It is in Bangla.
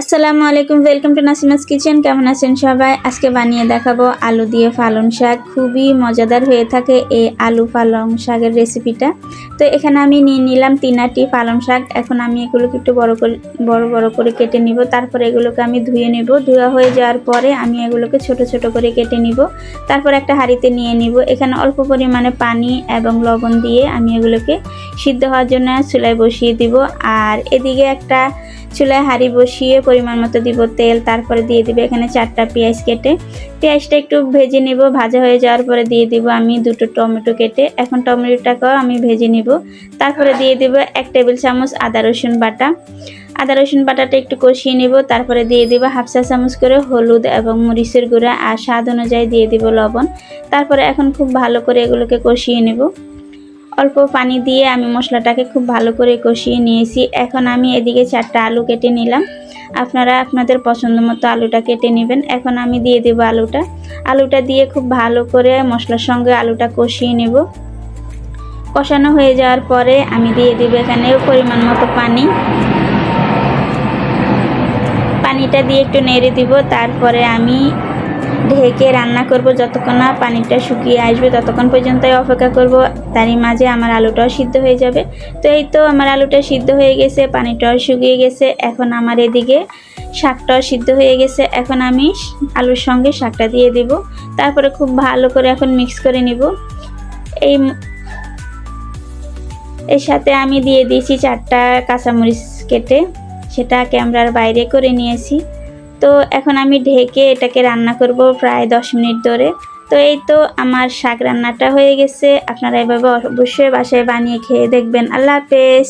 আসসালামু আলাইকুম, ওয়েলকাম টু নাসিমাস কিচেন। কেমন আছেন সবাই? আজকে বানিয়ে দেখাবো আলু দিয়ে পালং শাক। খুবই মজাদার হয়ে থাকে এই আলু পালং শাকের রেসিপিটা। তো এখানে আমি নিয়ে নিলাম 3 পালং শাক। এখন আমি এগুলোকে একটু বড় করে কেটে নিব। তারপরে এগুলোকে আমি ধুয়ে নেব। ধোয়া হয়ে যাওয়ার পরে আমি এগুলোকে ছোট ছোট করে কেটে নিব। তারপর একটা হাঁড়িতে নিয়ে নিব। এখানে অল্প পরিমাণে পানি এবং লবণ দিয়ে আমি এগুলোকে সিদ্ধ হওয়ার জন্য চুলায় বসিয়ে দিব। আর এদিকে একটা চুলায় হাঁড়ি বসিয়ে পরিমাণ মতো দিব তেল। তারপরে দিয়ে দিব এখানে 4টা পেঁয়াজ কেটে। পেঁয়াজটা একটু ভেজে নিব। ভাজা হয়ে যাওয়ার পরে দিয়ে দিব আমি 2টো টমেটো কেটে। এখন টমেটোটাকেও আমি ভেজে নিব। তারপরে দিয়ে দিব 1 টেবিল চামচ আদা রসুন বাটা। আদা রসুন বাটাটা একটু কষিয়ে নিব। তারপরে দিয়ে দিব 1/2 চা চামচ করে হলুদ এবং মরিচের গুঁড়া, আর স্বাদ অনুযায়ী দিয়ে দিব লবণ। তারপরে এখন খুব ভালো করে এগুলোকে কষিয়ে নেব। অল্প পানি দিয়ে আমি মশলাটাকে খুব ভালো করে কষিয়ে নিয়েছি। এখন আমি এদিকে 4টা আলু কেটে নিলাম। আপনারা আপনাদের পছন্দ মতো আলুটা কেটে নেবেন। এখন আমি দিয়ে দেব আলুটা দিয়ে খুব ভালো করে মশলার সঙ্গে আলুটা কষিয়ে নেব। কষানো হয়ে যাওয়ার পরে আমি দিয়ে দেব এখানে পরিমাণ মতো পানিটা দিয়ে একটু নেড়ে দিব। তারপরে আমি ঢেকে রান্না করব যতক্ষণ না পানিটা শুকিয়ে আসবে, ততক্ষণ পর্যন্তই অপেক্ষা করব। তারই মাঝে আমার আলুটাও সিদ্ধ হয়ে যাবে। তো এই তো আমার আলুটা সিদ্ধ হয়ে গেছে, পানিটাও শুকিয়ে গেছে। এখন আমার এদিকে শাকটাও সিদ্ধ হয়ে গেছে। এখন আমি আলুর সঙ্গে শাকটা দিয়ে দেব। তারপরে খুব ভালো করে এখন মিক্স করে নিব। এর সাথে আমি দিয়ে দিয়েছি 4টা কাঁচামরিচ কেটে, সেটা ক্যামেরার বাইরে করে নিয়েছি। তো এখন আমি ঢেকে এটাকে রান্না করব প্রায় 10 মিনিট ধরে। তো এই তো আমার শাক রান্নাটা হয়ে গেছে। আপনারা এভাবে অবশ্যই বাসায় বানিয়ে খেয়ে দেখবেন। আল্লাহ হাফেজ।